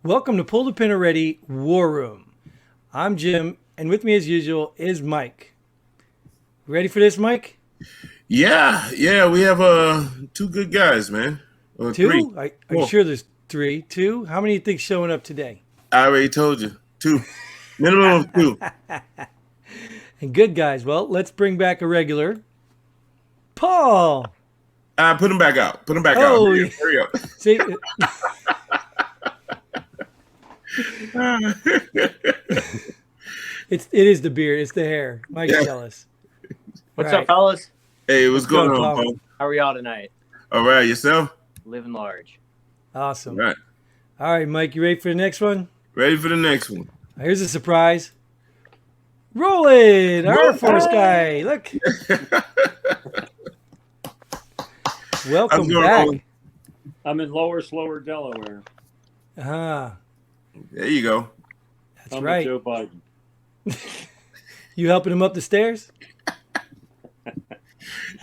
Welcome to Pull the Pin Already War Room. I'm Jim, and with me as usual is Mike. Ready for this, Mike? Yeah, we have two good guys, man. Or three. Two? Are you Four. sure there's three? Two? How many do you think showing up today? I already told you. Two. Minimum of two. And good guys. Well, let's bring back a regular. Paul. Put them back out. Put them back out. Oh, Hurry up. see, it is the beard. It's the hair. Mike's Yeah. jealous. What's Right. up, fellas? Hey, what's going go, on, Paul. Paul? How are y'all tonight? All right, yourself? Living large. Awesome. All right. All right, Mike, you ready for the next one? Ready for the next one. Here's a surprise. Roland, our Roland. force guy. Look. Welcome How's it going, back. Roland? I'm in lower, slower Delaware. Ah, There you go. that's I'm right. with Joe Biden. You helping him up the stairs?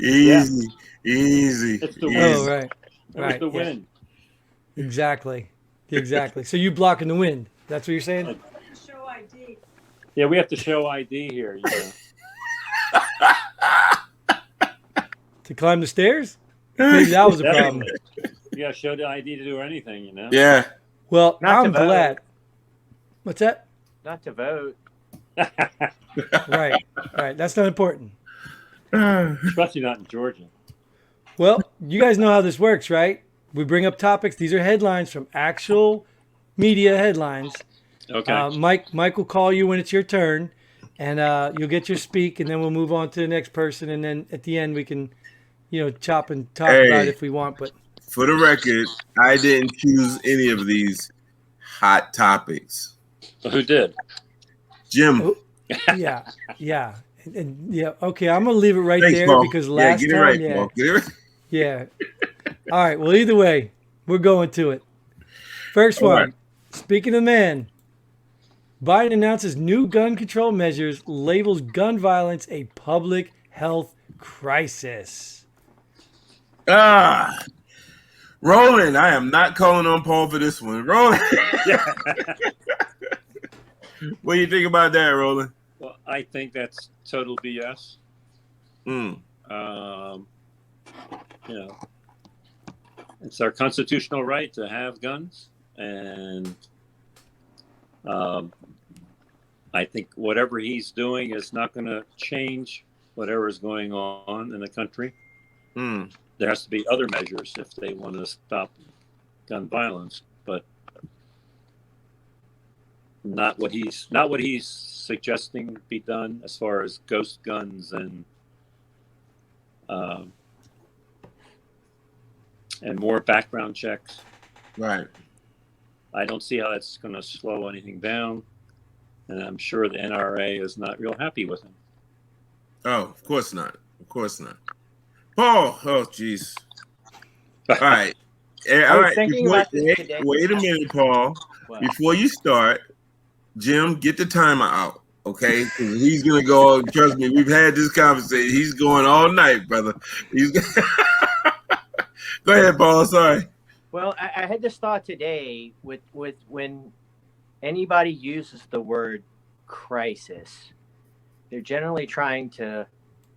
Easy. Easy. It's the easy. wind. Oh, right. That was Right. the yeah. wind. Exactly. Exactly. So you blocking the wind. That's what you're saying? Show ID. Yeah, we have to show ID here. You know. To climb the stairs? Maybe that was a problem. Definitely. You got to show the ID to do anything, you know? Yeah. Well, Not to I'm vote. glad. What's that? Not to vote. Right. Right. That's not important. Especially not in Georgia. Well, you guys know how this works, right? We bring up topics. These are headlines from actual media headlines. Okay. Mike will call you when it's your turn, and you'll get your speak, and then we'll move on to the next person, and then at the end we can, chop and talk Hey. about it if we want. But For the record, I didn't choose any of these hot topics. Who did? Jim. Oh, yeah, and yeah. Okay, I'm gonna leave it right Thanks, there Paul. because Yeah, last get it time, right, yeah, Paul. Get it right. yeah. All right. Well, either way, we're going to it. First All one. right. Speaking of man, Biden announces new gun control measures, labels gun violence a public health crisis. Roland, I am not calling on Paul for this one. Roland. What do you think about that, Roland? Well, I think that's total BS. Mm. You know, it's our constitutional right to have guns, and I think whatever he's doing is not going to change whatever is going on in the country. Mm. There has to be other measures if they want to stop gun violence, but not what he's suggesting be done as far as ghost guns and more background checks. Right. I don't see how that's going to slow anything down, and I'm sure the NRA is not real happy with him. Oh, of course not. Of course not. Paul. Oh, jeez. All right. I All was right. thinking about this today. Wait a minute, Paul. Well, Before you start, Jim, get the timer out, okay? 'Cause he's gonna go. Trust me, we've had this conversation. He's going all night, brother. He's go ahead, Paul. Sorry. well, I had this thought today with when anybody uses the word crisis, they're generally trying to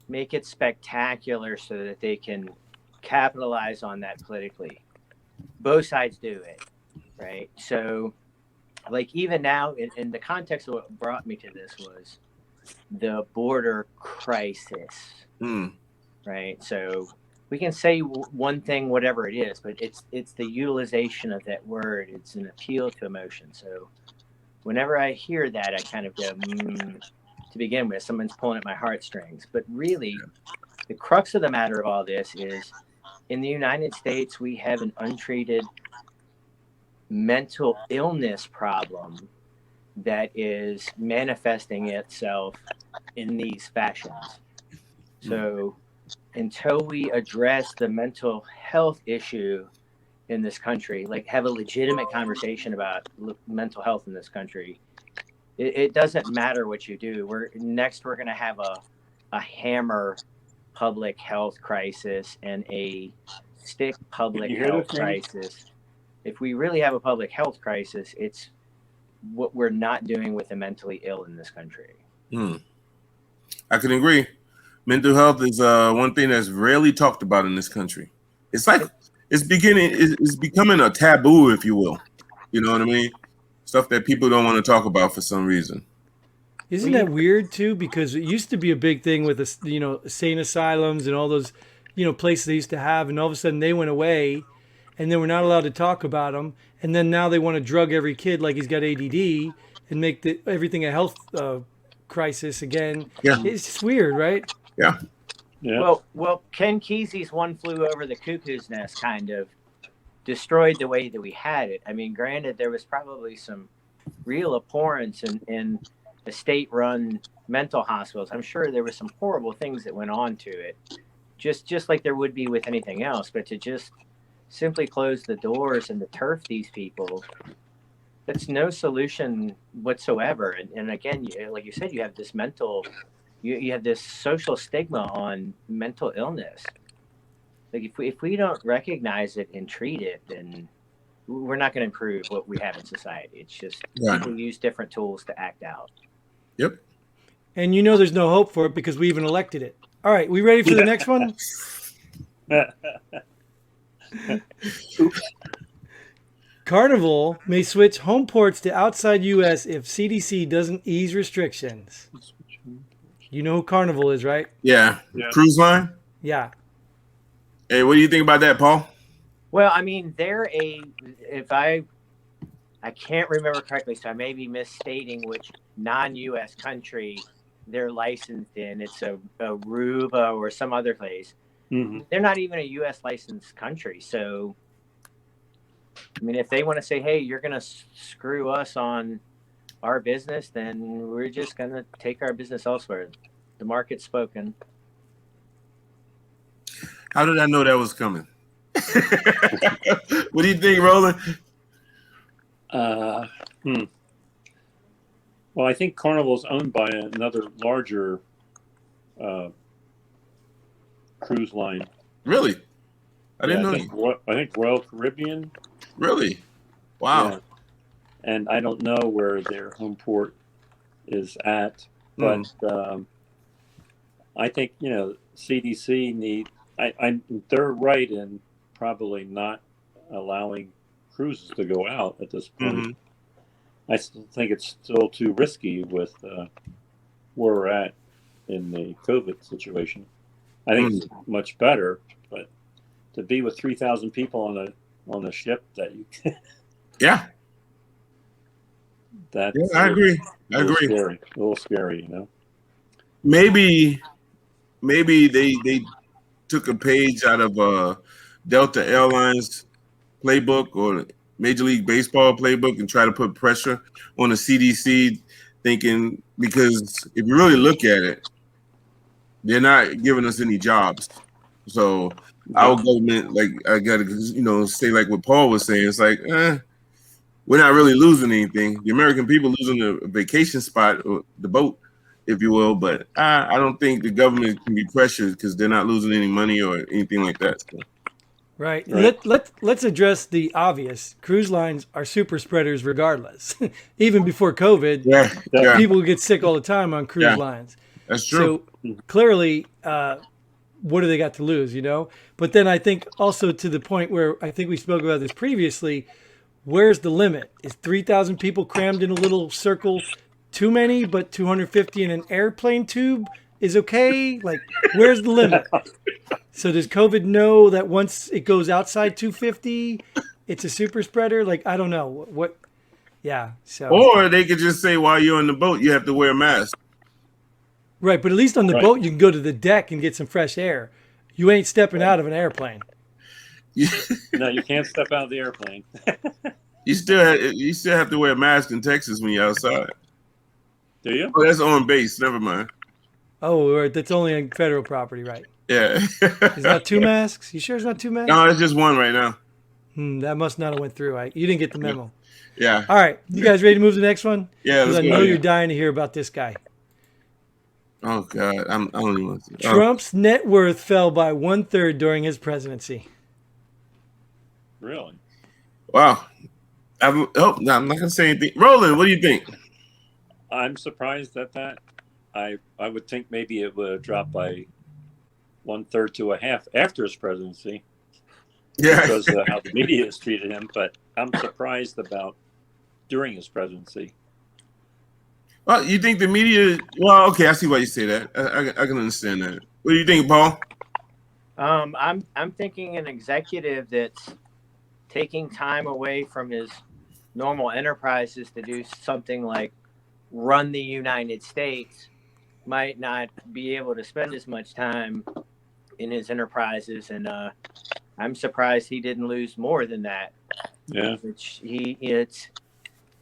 make it spectacular so that they can capitalize on that politically. Both sides do it, right? So, like even now, in the context of what brought me to this was the border crisis, Mm. right? So we can say one thing, whatever it is, but it's the utilization of that word. It's an appeal to emotion. So whenever I hear that, I kind of go, to begin with, someone's pulling at my heartstrings. But really, the crux of the matter of all this is, in the United States, we have an untreated mental illness problem that is manifesting itself in these fashions. So until we address the mental health issue in this country, like have a legitimate conversation about mental health in this country, it doesn't matter what you do. We're going to have a hammer public health crisis and a stick public You hear health this, James? crisis. if we really have a public health crisis, it's what we're not doing with the mentally ill in this country. I can agree. Mental health is one thing that's rarely talked about in this country. It's like it's becoming a taboo, if you will. You know what I mean? Stuff that people don't want to talk about for some reason. Isn't that weird too? Because it used to be a big thing with the sane asylums and all those places they used to have, and all of a sudden they went away, and then we're not allowed to talk about them, and then now they want to drug every kid like he's got ADD and make everything a health crisis again. Yeah. It's just weird, right? Yeah. Yeah. Well, Ken Kesey's One Flew Over the Cuckoo's Nest kind of destroyed the way that we had it. I mean, granted, there was probably some real abhorrence in the state-run mental hospitals. I'm sure there were some horrible things that went on to it, just like there would be with anything else. But to just simply close the doors and to turf these people, that's no solution whatsoever. And again, like you said, you have this you have this social stigma on mental illness. Like if we don't recognize it and treat it, then we're not going to improve what we have in society. It's just people use different tools to act out. Yep. And there's no hope for it because we even elected it. All right, we ready for the next one? Carnival may switch home ports to outside U.S. if CDC doesn't ease restrictions. You know who Carnival is, right? Yeah. Cruise line? Yeah. Hey, what do you think about that, Paul? Well, I mean, I can't remember correctly, so I may be misstating which non-U.S. country they're licensed in. It's a Aruba or some other place. Mm-hmm. They're not even a U.S. licensed country. So, I mean, if they want to say, hey, you're going to screw us on our business, then we're just going to take our business elsewhere. The market's spoken. How did I know that was coming? What do you think, Roland? Well, I think Carnival is owned by another larger cruise line. Really? I didn't know. I think Royal Caribbean. Really? Wow. Yeah. And I don't know where their home port is at, but I think CDC they're right in probably not allowing cruises to go out at this point. Mm-hmm. I still think it's still too risky with where we're at in the COVID situation. I think it's much better, but to be with 3,000 people on a ship that you can, I agree. I agree. Scary, a little scary, Maybe they took a page out of Delta Airlines playbook or Major League Baseball playbook and try to put pressure on the CDC, thinking because if you really look at it, they're not giving us any jobs. So our government, like I gotta say like what Paul was saying, it's like we're not really losing anything. The American people losing the vacation spot or the boat, if you will, but I don't think the government can be pressured because they're not losing any money or anything like that. So. Right. Let's address the obvious. Cruise lines are super spreaders regardless. Even before COVID, people get sick all the time on cruise lines. That's true. So clearly, what do they got to lose, But then I think also to the point where I think we spoke about this previously, where's the limit? Is 3,000 people crammed in a little circle too many, but 250 in an airplane tube is okay? Like, where's the limit? So does COVID know that once it goes outside 250, it's a super spreader? Like, I don't know. What? Yeah. So. Or they could just say while you're on the boat, you have to wear a mask. Right, but at least on the boat, you can go to the deck and get some fresh air. You ain't stepping out of an airplane. No, you can't step out of the airplane. You still have to wear a mask in Texas when you're outside. Do you? Oh, that's on base. Never mind. Oh, right. That's only on federal property, right? Yeah. Is that 2 masks? You sure it's not 2 masks? No, it's just one right now. That must not have went through. You didn't get the memo. Yeah. All right. You guys ready to move to the next one? Yeah. Because I know you're dying to hear about this guy. Oh, God. I don't even want to. Trump's net worth fell by 1/3 during his presidency. Really? Wow. No, I'm not gonna say anything. Roland, what do you think? I'm surprised at that. I would think maybe it would have dropped by 1/3 to a half after his presidency Yeah. because of how the media has treated him. But I'm surprised about during his presidency. Well, you think the media? Well, okay, I see why you say that. I can understand that. What do you think, Paul? I'm thinking an executive that's taking time away from his normal enterprises to do something like run the United States might not be able to spend as much time in his enterprises, and I'm surprised he didn't lose more than that. Yeah. Which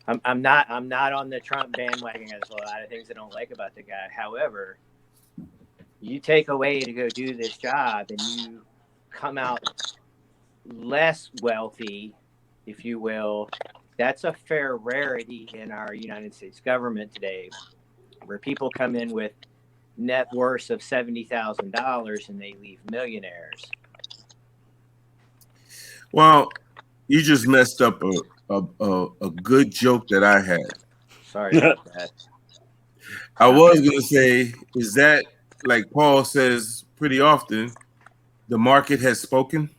I'm not on the Trump bandwagon. There's a lot of things I don't like about the guy. However, you take away to go do this job and you come out less wealthy, if you will. That's a fair rarity in our United States government today, where people come in with net worth of $70,000 and they leave millionaires. Well, you just messed up a good joke that I had. Sorry about that. I was gonna say, is that like Paul says pretty often, the market has spoken?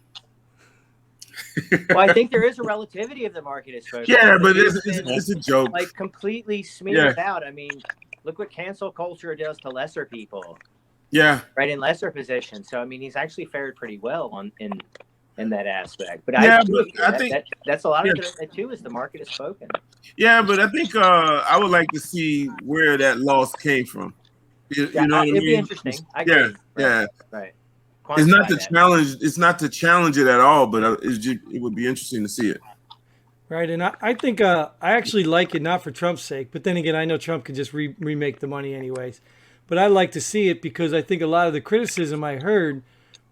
Well, I think there is a relativity of the market as spoken. Yeah, but it's a joke. Like completely smeared out. I mean, look what cancel culture does to lesser people. Yeah. Right, in lesser positions. So I mean, he's actually fared pretty well in that aspect. But Yeah, I think that's a lot of it too. Is the market has spoken. Yeah, but I think I would like to see where that loss came from. You know what I mean? It'd be interesting. I agree. Yeah. Right. It's not to challenge. It's not to challenge it at all, but it would be interesting to see it. Right, and I think I actually like it, not for Trump's sake, but then again, I know Trump could just remake the money anyways. But I like to see it because I think a lot of the criticism I heard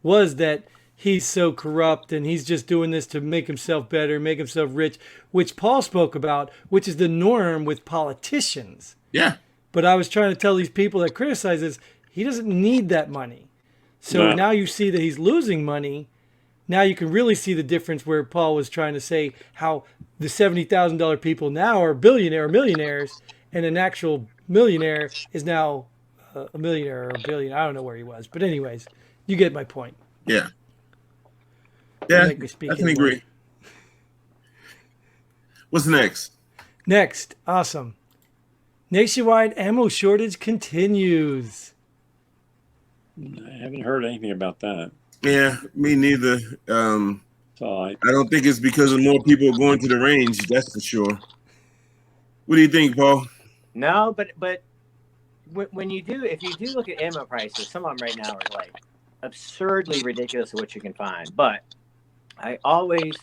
was that he's so corrupt and he's just doing this to make himself better, make himself rich, which Paul spoke about, which is the norm with politicians. Yeah. But I was trying to tell these people that criticize this, he doesn't need that money. So now you see that he's losing money. Now you can really see the difference where Paul was trying to say how the $70,000 people now are millionaires, and an actual millionaire is now a millionaire or a billion. I don't know where he was. But anyways, you get my point. Yeah. Yeah, I can agree. What's next? Next, awesome. Nationwide ammo shortage continues. I haven't heard anything about that. Yeah, me neither. So I don't think it's because of more people going to the range. That's for sure. What do you think, Paul? No, but when you do, if you do look at ammo prices, some of them right now are like absurdly ridiculous of what you can find. But I always,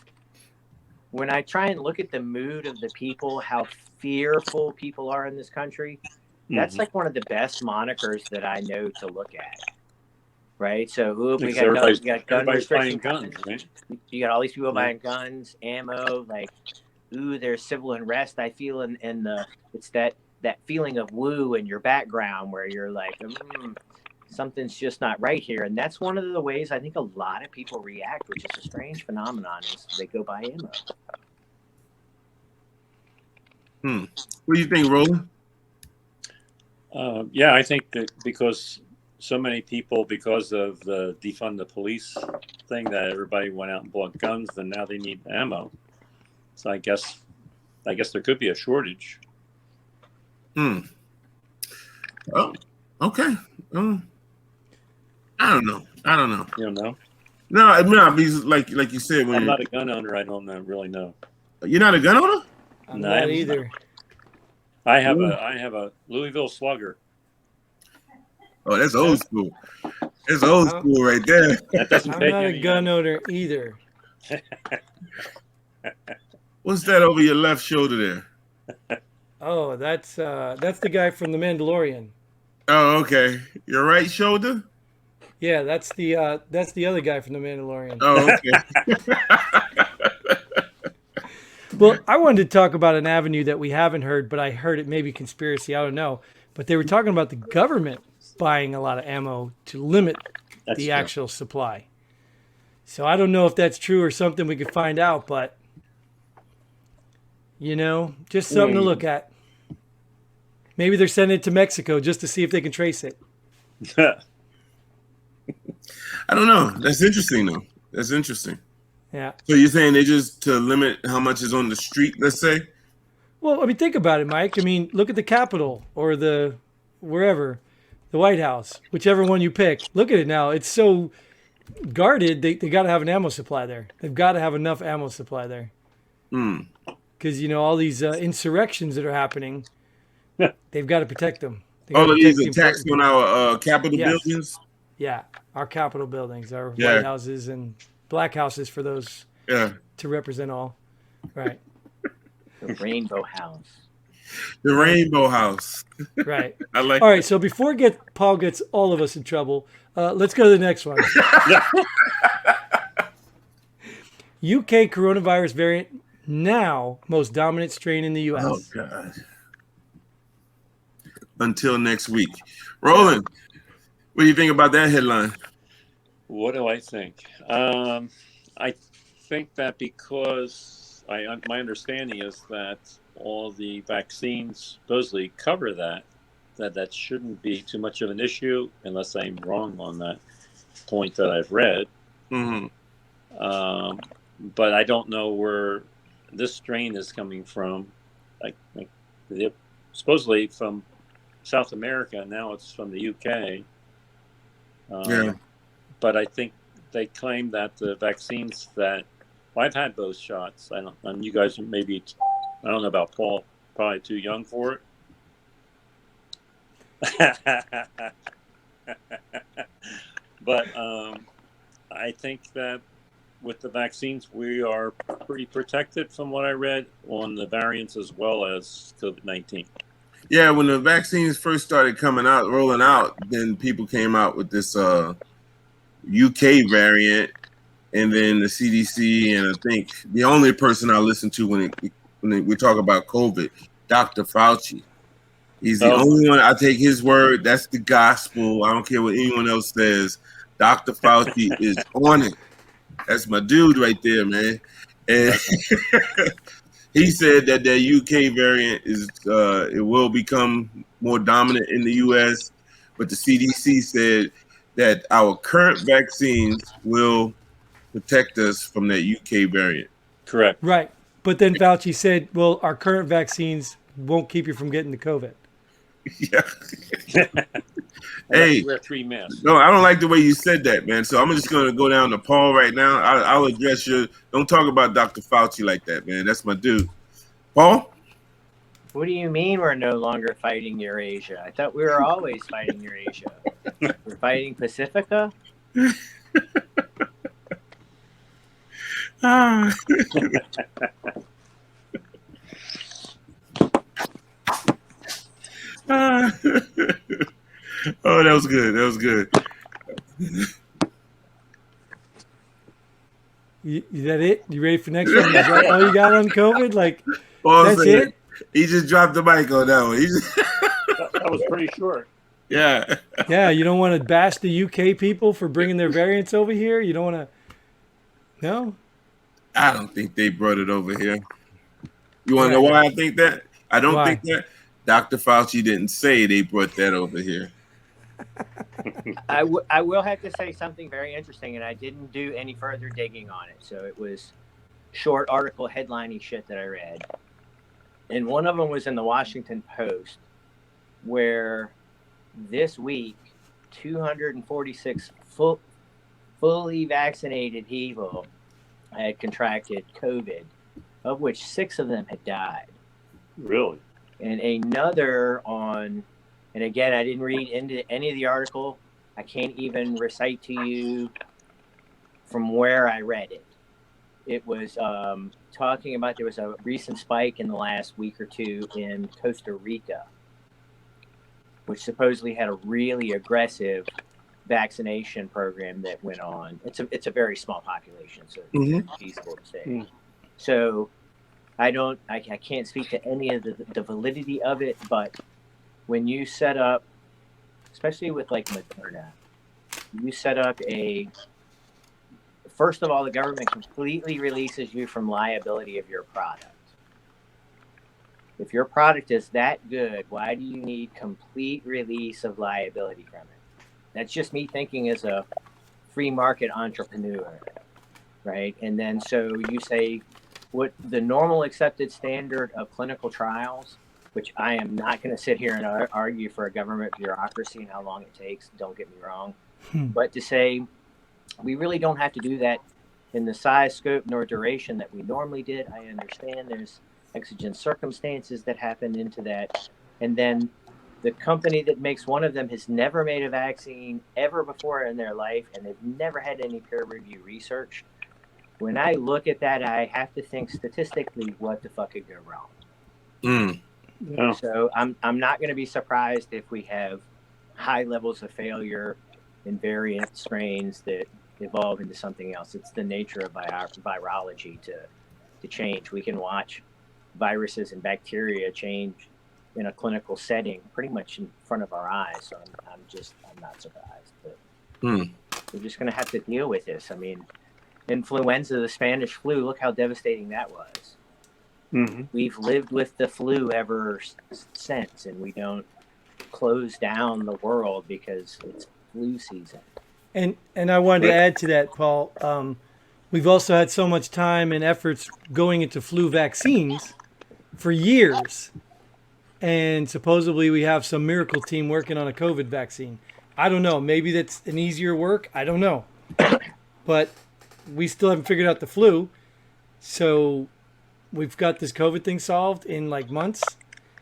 when I try and look at the mood of the people, how fearful people are in this country, that's like one of the best monikers that I know to look at. Right? So we got gun restrictions. Guns, right? You got all these people buying guns, ammo, like, there's civil unrest. I feel in it's that feeling of woo in your background where you're like, something's just not right here. And that's one of the ways I think a lot of people react, which is a strange phenomenon, is they go buy ammo. What do you think, Roland? Yeah, I think that because so many people, because of the defund the police thing, that everybody went out and bought guns, and now they need ammo. So I guess there could be a shortage. Oh, okay. I don't know. You don't know? No, because like you said, when I'm not a gun owner, I don't really know. You're not a gun owner? I'm not either. I have a Louisville Slugger. Oh, that's old school. That's old school right there. I'm not a gun owner either. What's that over your left shoulder there? Oh, that's the guy from The Mandalorian. Oh, okay. Your right shoulder? Yeah, that's the other guy from The Mandalorian. Oh, okay. Well, I wanted to talk about an avenue that we haven't heard, but I heard it may be conspiracy. I don't know. But they were talking about the government buying a lot of ammo to limit the actual supply. So I don't know if that's true or something we could find out, but You know, just something to look at. Maybe they're sending it to Mexico just to see if they can trace it. I don't know. That's interesting, though. That's interesting. Yeah. So you're saying they just to limit how much is on the street, let's say? Well, I mean, think about it, Mike. I mean, look at the Capitol or the wherever, the White House, whichever one you pick. Look at it now. It's so guarded. They got to have an ammo supply there. They've got to have enough ammo supply there. Because, you know, all these insurrections that are happening, they've got to protect them. They All gotta of protect these the attacks important on people. our Capitol Yes. buildings? Yeah, our Capitol buildings, our Yeah. White Houses and black houses for those Yeah. to represent all. Right, The Rainbow House. The Rainbow House. right. I like All right, so before Paul gets all of us in trouble, let's go to the next one. UK coronavirus variant now most dominant strain in the U.S. Oh, God. Until next week. Roland, what do you think about that headline? What do I think? I think that because my understanding is that all the vaccines supposedly cover that shouldn't be too much of an issue, unless I'm wrong on that point that I've read. Mm-hmm. But I don't know where this strain is coming from. Supposedly from South America. Now it's from the UK. Yeah. But I think they claim that the vaccines that I've had both shots. And you guys maybe, I don't know about Paul, probably too young for it. But I think that with the vaccines, we are pretty protected from what I read on the variants as well as COVID-19. Yeah, when the vaccines first started rolling out, then people came out with this UK variant, and then the CDC, and I think the only person I listen to when we talk about COVID, Dr. Fauci. He's the only one. I take his word. That's the gospel. I don't care what anyone else says. Dr. Fauci is on it. That's my dude right there, man. And he said that UK variant it will become more dominant in the US, but the CDC said that our current vaccines will protect us from that UK variant. Correct. Right. But then Fauci said, well, our current vaccines won't keep you from getting the COVID. Yeah. Hey, wear 3 masks. No, I don't like the way you said that, man. So I'm just going to go down to Paul right now. I'll address you. Don't talk about Dr. Fauci like that, man. That's my dude. Paul? What do you mean we're no longer fighting Eurasia? I thought we were always fighting Eurasia. We're fighting Pacifica? Oh, that was good. That was good. Is that it? You ready for next one? Is that all you got on COVID? Like, Paul that's said it? He just dropped the mic on that one. That was pretty short. Yeah. Yeah, you don't want to bash the UK people for bringing their variants over here? You don't want to... No? I don't think they brought it over here. You want to know why I think that? I don't think that. Dr. Fauci didn't say they brought that over here. I will have to say something very interesting, and I didn't do any further digging on it. So it was short article headlining shit that I read. And one of them was in the Washington Post, where this week, 246 fully vaccinated people had contracted COVID, of which 6 of them had died. Really? And another and again, I didn't read into any of the article. I can't even recite to you from where I read it. It was talking about there was a recent spike in the last week or two in Costa Rica, which supposedly had a really aggressive vaccination program that went on. It's a very small population, so it's feasible to say. So I can't speak to any of the validity of it, but when you set up, especially with like Moderna, you set up first of all, the government completely releases you from liability of your product. If your product is that good, why do you need complete release of liability from it? That's just me thinking as a free market entrepreneur, right? And then so you say what the normal accepted standard of clinical trials, which I am not going to sit here and argue for a government bureaucracy and how long it takes, don't get me wrong, but to say we really don't have to do that in the size, scope, nor duration that we normally did. I understand there's exigent circumstances that happen into that. And then the company that makes one of them has never made a vaccine ever before in their life, and they've never had any peer review research. When I look at that, I have to think statistically, what the fuck could go wrong? Yeah. So I'm not going to be surprised if we have high levels of failure in variant strains that evolve into something else. It's the nature of virology to change. We can watch viruses and bacteria change in a clinical setting pretty much in front of our eyes. So I'm not surprised. But we're just going to have to deal with this. I mean, influenza, the Spanish flu, look how devastating that was. Mm-hmm. We've lived with the flu ever since, and we don't close down the world because it's flu season. And I wanted to add to that, Paul. We've also had so much time and efforts going into flu vaccines for years. And supposedly we have some miracle team working on a COVID vaccine. I don't know. Maybe that's an easier work. I don't know. But we still haven't figured out the flu. So we've got this COVID thing solved in like months.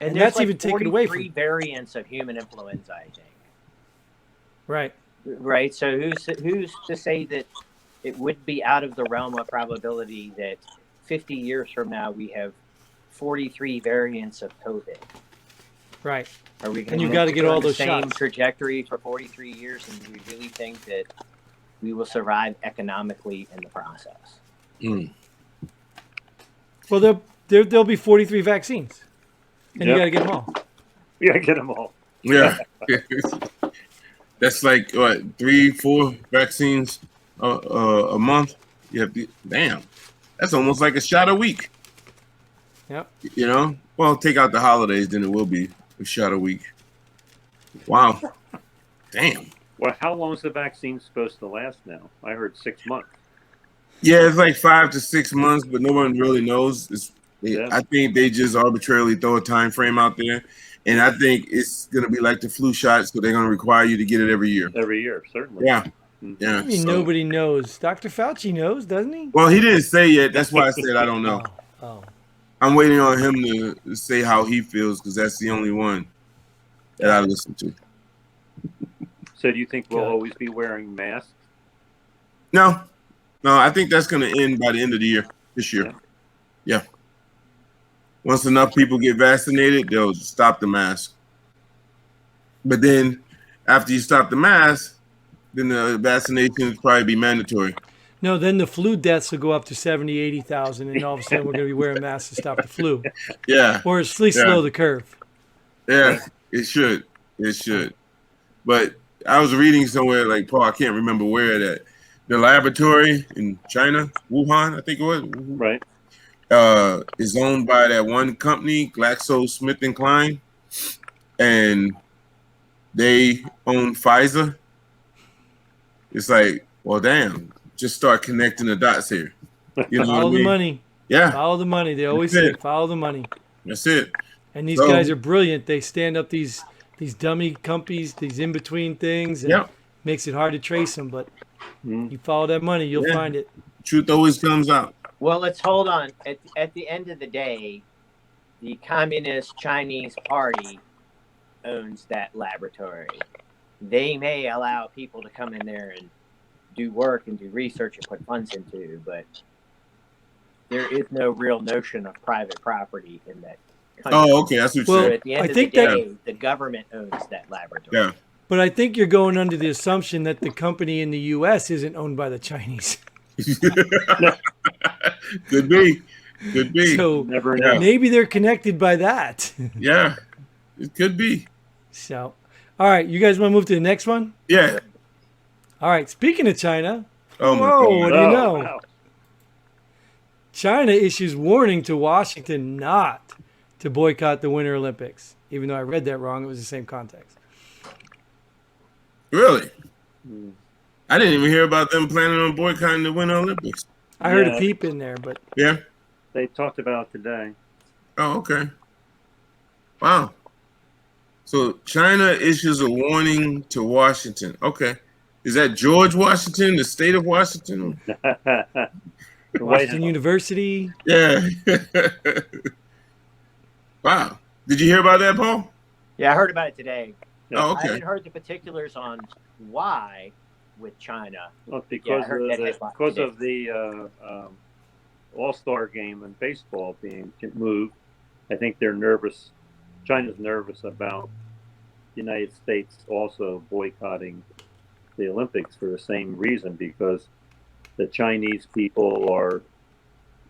And that's like even taken away from 3 variants of human influenza, I think. Right. Right. So who's to say that it would be out of the realm of probability that 50 years from now we have 43 variants of COVID? Right. Are we going and you've got to get all those same shots. trajectory for 43 years, and do we really think that we will survive economically in the process? Well, there'll be 43 vaccines, and you got to get them all. We got to get them all. Yeah. That's like what, 3-4 vaccines a month. Damn, that's almost like a shot a week. Yep. You know, well, take out the holidays, then it will be a shot a week. Wow. Damn. Well, how long is the vaccine supposed to last now? I heard 6 months. Yeah, it's like 5 to 6 months, but no one really knows. I think they just arbitrarily throw a time frame out there. And I think it's going to be like the flu shots, so they're going to require you to get it every year. Every year, certainly. Yeah. Yeah. I mean, nobody knows. Dr. Fauci knows, doesn't he? Well, he didn't say yet. That's why I said I don't know. Oh. I'm waiting on him to say how he feels, because that's the only one that I listen to. So do you think we'll always be wearing masks? No, I think that's going to end by the end of the year, this year. Yeah. Once enough people get vaccinated, they'll stop the mask. But then after you stop the mask, then the vaccination will probably be mandatory. No, then the flu deaths will go up to 70, 80,000, and all of a sudden we're going to be wearing masks to stop the flu. Yeah. Or at least slow the curve. Yeah, it should. It should. But I was reading somewhere, like, Paul, I can't remember where, that the laboratory in China, Wuhan, I think it was. Right. Is owned by that one company, GlaxoSmithKline, and they own Pfizer. It's like, well, damn, just start connecting the dots here. You know follow the money. Yeah. Follow the money. They always say, follow the money. That's it. And these guys are brilliant. They stand up these dummy companies, these in-between things, and makes it hard to trace them. But you follow that money, you'll find it. Truth always comes out. Well, let's hold on. At the end of the day, the Communist Chinese Party owns that laboratory. They may allow people to come in there and do work and do research and put funds into, but there is no real notion of private property in that country. Oh, okay. That's what So you're at the end of the day, the government owns that laboratory. Yeah. But I think you're going under the assumption that the company in the U.S. isn't owned by the Chinese. Could be. Could be. So Never know. maybe they're connected by that. Yeah, it could be. So, all right, you guys want to move to the next one? Yeah. All right, speaking of China, Oh my whoa, God. what do you know? Wow. China issues warning to Washington not to boycott the Winter Olympics. Even though I read that wrong, it was the same context. Really? Mm. I didn't even hear about them planning on boycotting the Winter Olympics. I heard a Yeah. peep in there, but Yeah. They talked about it today. Oh, okay. Wow. So China issues a warning to Washington. Okay. Is that George Washington, the state of Washington? The White Washington House. University. Yeah. Wow. Did you hear about that, Paul? Yeah, I heard about it today. Yeah. Oh, I okay. haven't heard the particulars on why with China. Well, Yeah, I because heard that headline today. of the All-Star game in baseball being moved, I think they're nervous. China's nervous about the United States also boycotting the Olympics for the same reason, because the Chinese people are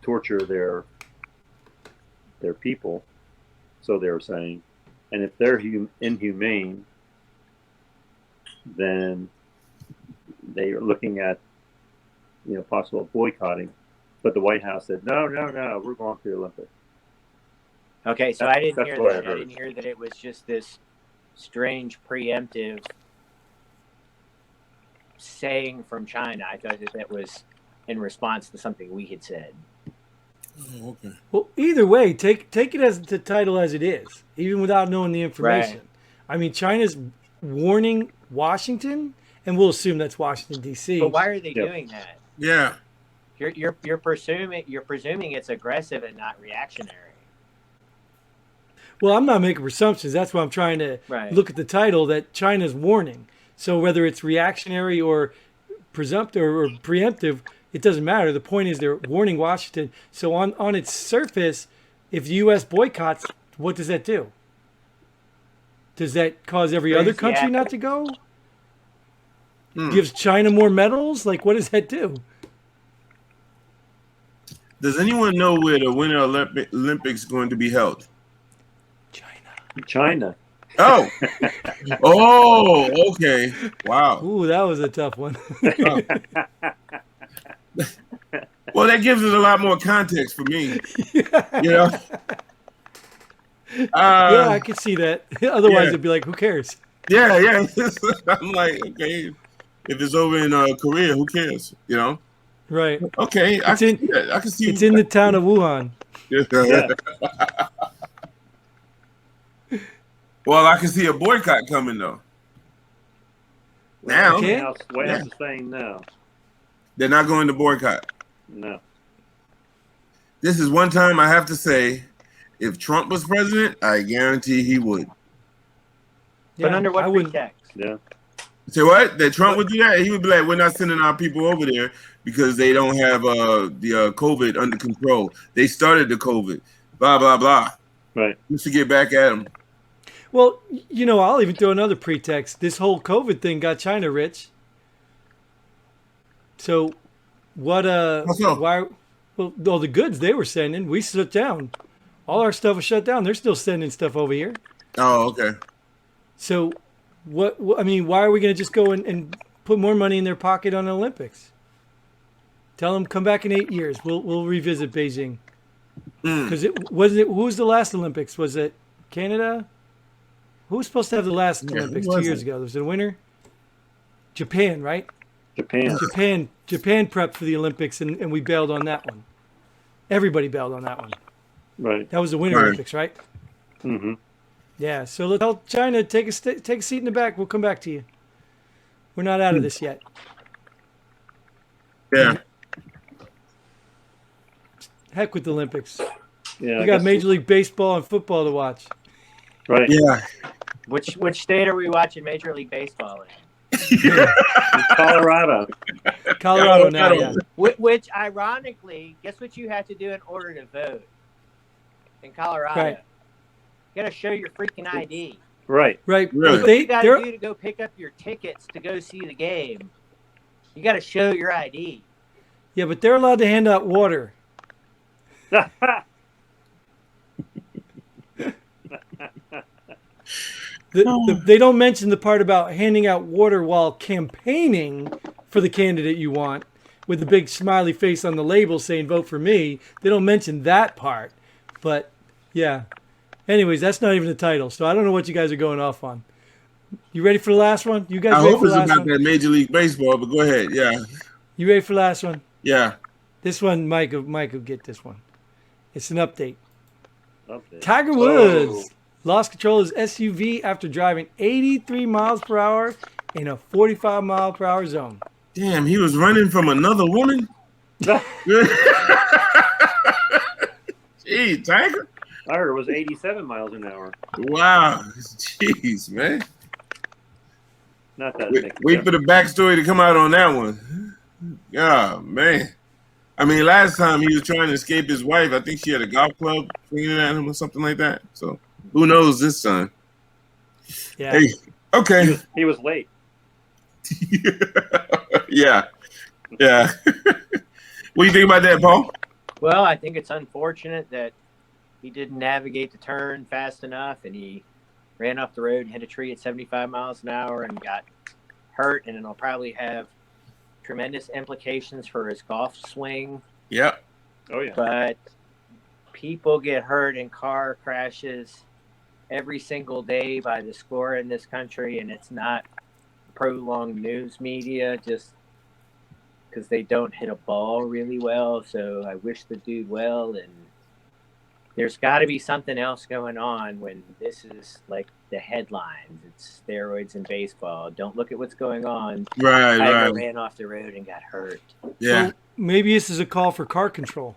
torture their people, so they're saying, and if they're inhumane, then they are looking at possible boycotting. But the White House said no, we're going to the Olympics. Okay, so I didn't That's hear what I that. I heard. didn't hear that it was just this strange preemptive saying from China. I thought that was in response to something we had said. Oh, okay. Well, either way, take it as the title as it is, even without knowing the information. Right. I mean, China's warning Washington, and we'll assume that's Washington D.C. But why are they Yep. doing that? Yeah. You're presuming it's aggressive and not reactionary. Well, I'm not making presumptions. That's why I'm trying to Right. look at the title that China's warning. So whether it's reactionary or presumptive or preemptive, it doesn't matter. The point is they're warning Washington. So on its surface, if the U.S. boycotts, what does that do? Does that cause every Brings other the country act- not to go? Hmm. Gives China more medals? Like, what does that do? Does anyone know where the Winter Olympics going to be held? China. Oh. Oh, okay. Wow. Ooh, that was a tough one. Well, that gives it a lot more context for me. You know? Yeah, I could see that. Otherwise, yeah. it'd be like, who cares? Yeah. I'm like, okay, if it's over in Korea, who cares? You know? Right. Okay, I can see that. I can see. It's in the town of Wuhan. Yeah. Well, I can see a boycott coming though. Now Okay. White House is saying no. they're not going to boycott. No. This is one time I have to say, if Trump was president, I guarantee he would. But under what I wouldn't. pretext? Yeah. Say what? That Trump would do that? He would be like, we're not sending our people over there because they don't have the COVID under control. They started the COVID. Blah, blah, blah. Right. Just to get back at them. Well, I'll even throw another pretext. This whole COVID thing got China rich. So, what? How so? Why? Well, all the goods they were sending, we shut down. All our stuff was shut down. They're still sending stuff over here. Oh, okay. So, what I mean, why are we going to just go and put more money in their pocket on the Olympics? Tell them come back in 8 years. We'll revisit Beijing. Because who was the last Olympics? Was it Canada? Who was supposed to have the last Yeah, Olympics who 2 was years it? ago? Was it a winner? Japan, right? Japan. Japan prepped for the Olympics, and we bailed on that one. Everybody bailed on that one. Right. That was the Winter Right. Olympics, right? Mm-hmm. Yeah. So let's tell China take a seat in the back. We'll come back to you. We're not out of this yet. Yeah. Heck with the Olympics. Yeah. We I got guess- Major League Baseball and football to watch. Right. Yeah. Which state are we watching Major League Baseball in? Colorado. Colorado now, yeah. Which, ironically, guess what you have to do in order to vote in Colorado? Right. You got to show your freaking ID. Right. Right. Really? But What you got to they're do to go pick up your tickets to go see the game? You got to show your ID. yeah, but they're allowed to hand out water. They don't mention the part about handing out water while campaigning for the candidate you want with the big smiley face on the label saying vote for me. They don't mention that part. But yeah, Anyways, that's not even the title, so I don't know what you guys are going off on. You ready for the last one? You guys I ready hope for it's the last about one? that Major League Baseball, but go ahead. Yeah, You ready for the last one? yeah. This one, Mike will get this one. It's an update. Update. Tiger Woods lost control of his SUV after driving 83 miles per hour in a 45 mile per hour zone. Damn, he was running from another woman. Gee, Tiger. I heard it was 87 miles an hour. Wow. Jeez, man. Not that Wait for the backstory to come out on that one. Yeah, man. I mean, last time he was trying to escape his wife. I think she had a golf club swinging at him or something like that. So who knows this time? Yeah. Hey, okay. He was late. Yeah. Yeah. What do you think about that, Paul? Well, I think it's unfortunate that he didn't navigate the turn fast enough, and he ran off the road and hit a tree at 75 miles an hour and got hurt, and it'll probably have tremendous implications for his golf swing. Yep. Oh, yeah. But people get hurt in car crashes every single day by the score in this country, and it's not prolonged news media just because they don't hit a ball really well. So I wish the dude well, and there's got to be something else going on when this is like the headlines. It's steroids in baseball. Don't look at what's going on. Right, Tiger right. ran off the road and got hurt. Yeah. So maybe this is a call for car control.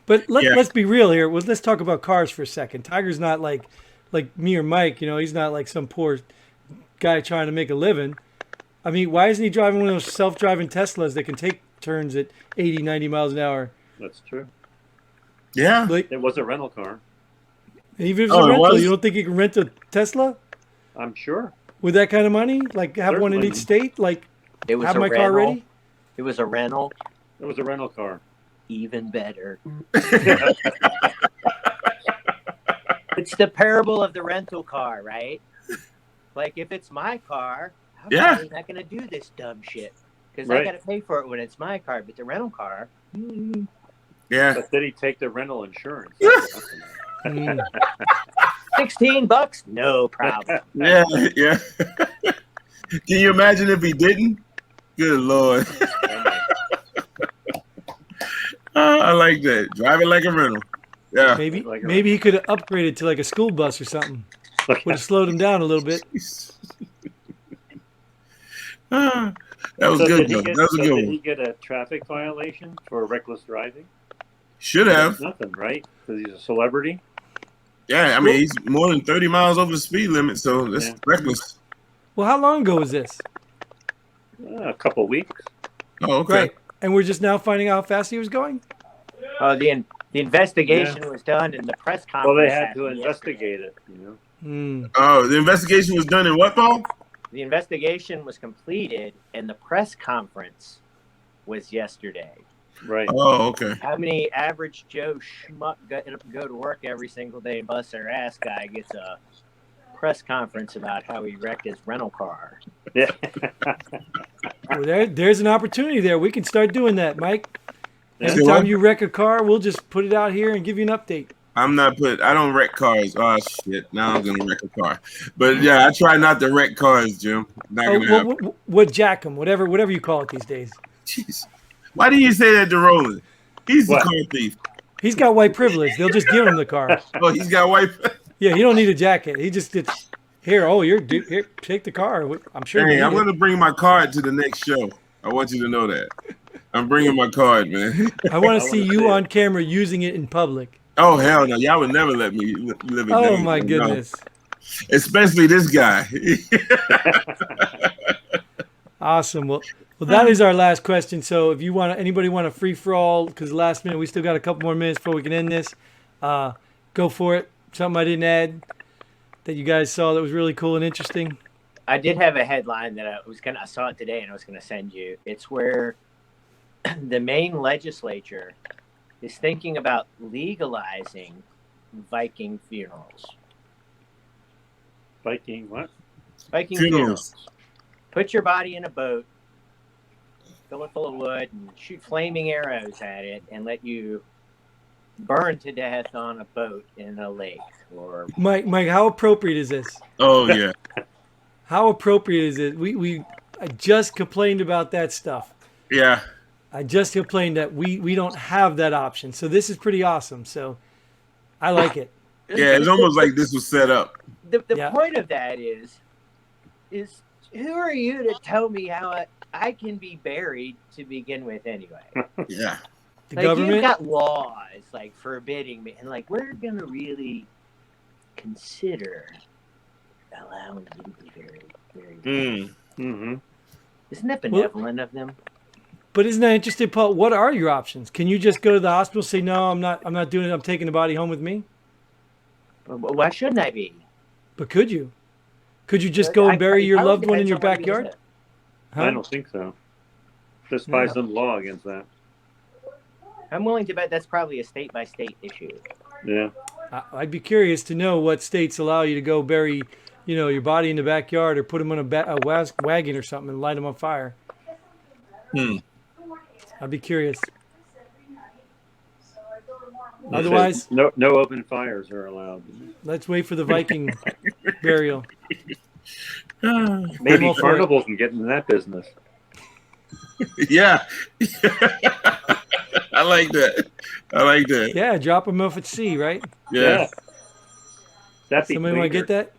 But let's be real here. Well, let's talk about cars for a second. Tiger's not like me or Mike. You know, he's not like some poor guy trying to make a living. I mean, why isn't he driving one of those self-driving Teslas that can take turns at 80, 90 miles an hour? That's true. Yeah. Like, It was a rental car. even if it's Oh, a it rental, was? you don't think you can rent a Tesla I'm sure. with that kind of money? Like have one in Certainly. each state? Like It was have a my rental. car ready? It was a rental. It was a rental car. Even better. It's the parable of the rental car, right? Like, if it's my car, I'm Yeah. probably not going to do this dumb shit because Right. I got to pay for it when it's my car. But the rental car, Yeah. But did he take the rental insurance? Mm. $16, no problem. Yeah. Yeah. Can you imagine if he didn't? Good Lord. I like that. Drive it like a rental. Yeah. Maybe Like a maybe he could have upgraded to like a school bus or something. Would have slowed him down a little bit. That was So good, did though. he get, That was a so good did one. he get a traffic violation for reckless driving? Should have. Nothing, right? Because he's a celebrity. Yeah, I mean, he's more than 30 miles over the speed limit, so that's Yeah. reckless. Well, how long ago was this? A couple weeks. Oh, okay. Right. And we're just now finding out how fast he was going? The investigation was done in the press conference. Well, they had to happened investigate it. You know. Hmm. Oh, the investigation was done in what, Paul? The investigation was completed, and the press conference was yesterday. Right. Oh, okay. How many average Joe schmuck go to work every single day and bust their ass guy gets a press conference about how he wrecked his rental car? Yeah. Well, there's an opportunity there. We can start doing that, Mike. Yeah. Every time you wreck a car, we'll just put it out here and give you an update. I don't wreck cars. Oh, shit. Now I'm going to wreck a car. But, yeah, I try not to wreck cars, Jim. Not Oh, going to happen. what jack 'em, whatever you call it these days. Jeez. Why do you say that to Roland? He's the What? car thief. He's got white privilege. They'll just give him the car. Oh, he's got white. Yeah, he don't need a jacket. He just gets here. Oh, here, take the car. I'm sure. Hey, you I'm need it. going to bring my card to the next show. I want you to know that. I'm bringing my card, man. I want I to see wanna you see it. on camera using it in public. Oh, hell no. Y'all would never let me live it Oh down. my No. goodness. Especially this guy. Awesome. Well, that is our last question. So if you anybody want a free for all, because last minute we still got a couple more minutes before we can end this. Go for it. Something I didn't add that you guys saw that was really cool and interesting. I did have a headline that I saw it today and I was gonna send you. It's where the Maine legislature is thinking about legalizing Viking funerals. Viking what? Viking Funerals. funerals. Put your body in a boat, fill it full of wood, and shoot flaming arrows at it, and let you burned to death on a boat in a lake, or Mike, how appropriate is this? Oh yeah. How appropriate is it? I just complained about that stuff. Yeah. I just complained that we don't have that option. So this is pretty awesome. So I like it. Yeah, it's almost like this was set up. the Yeah. point of that is who are you to tell me how I can be buried to begin with anyway? Yeah. The Like, government. you've got laws like forbidding me, and like we're gonna really consider allowing you to be buried. Mm-hmm. Isn't that benevolent of them? But isn't that interesting, Paul? What are your options? Can you just go to the hospital and say, no, I'm not doing it. I'm taking the body home with me? But why shouldn't I be? But could you? Could you just go and bury your loved one in your backyard? Huh? I don't think so. There's probably some law against that. I'm willing to bet that's probably a state by state issue. Yeah. I'd be curious to know what states allow you to go bury, your body in the backyard or put them on a wagon or something and light them on fire. I'd be curious. Otherwise, no open fires are allowed. let's wait for the Viking burial. Maybe all for Carnival can get into that business. Yeah. I like that. Yeah, drop them off at sea, right? Yeah. That'd be Somebody want to cleaner. get that?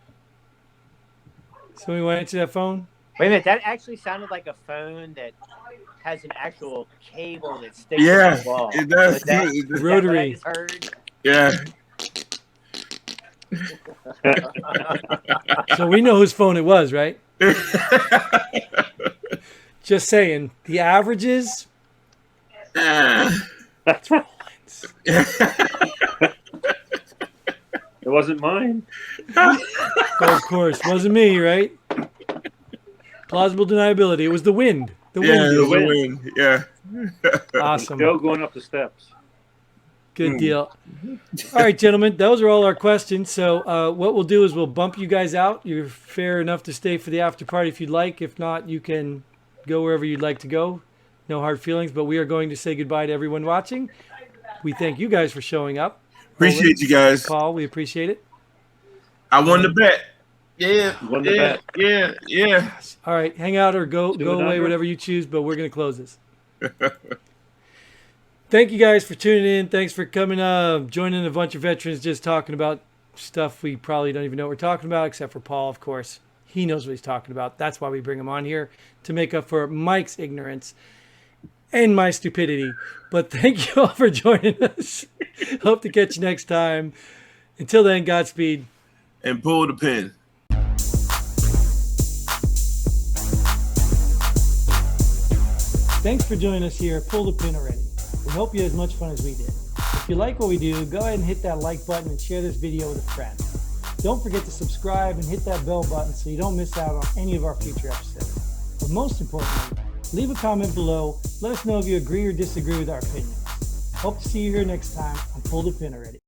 Somebody want to answer that phone? Wait a minute, that actually sounded like a phone that has an actual cable that sticks Yeah, to the wall. it does. Was that, It is does. that what I Rotary. just heard? Yeah. So we know whose phone it was, right? Just saying. The averages. That's right. It wasn't mine. Oh, of course, wasn't me, right? Plausible deniability. It was the wind. The Yeah, wind. it was a win. Yeah. Awesome. Still going up the steps. Good deal. All right, gentlemen, those are all our questions. So what we'll do is we'll bump you guys out. You're fair enough to stay for the after party if you'd like. If not, you can go wherever you'd like to go. No hard feelings, but we are going to say goodbye to everyone watching. We thank you guys for showing up. Appreciate you guys. Paul, we appreciate it. I won the bet. Yeah. Won the bet. Yeah. All right, hang out or go Do it away, under. whatever you choose, but we're going to close this. Thank you guys for tuning in. Thanks for coming joining a bunch of veterans just talking about stuff we probably don't even know what we're talking about, except for Paul, of course. He knows what he's talking about. That's why we bring him on here, to make up for Mike's ignorance and my stupidity. But thank you all for joining us. Hope to catch you next time. Until then, Godspeed. And pull the pin. Thanks for joining us here at Pull the Pin Already. We hope you had as much fun as we did. If you like what we do, go ahead and hit that like button and share this video with a friend. Don't forget to subscribe and hit that bell button so you don't miss out on any of our future episodes. But most importantly, leave a comment below. Let us know if you agree or disagree with our opinions. Hope to see you here next time on Pull the Pin Already.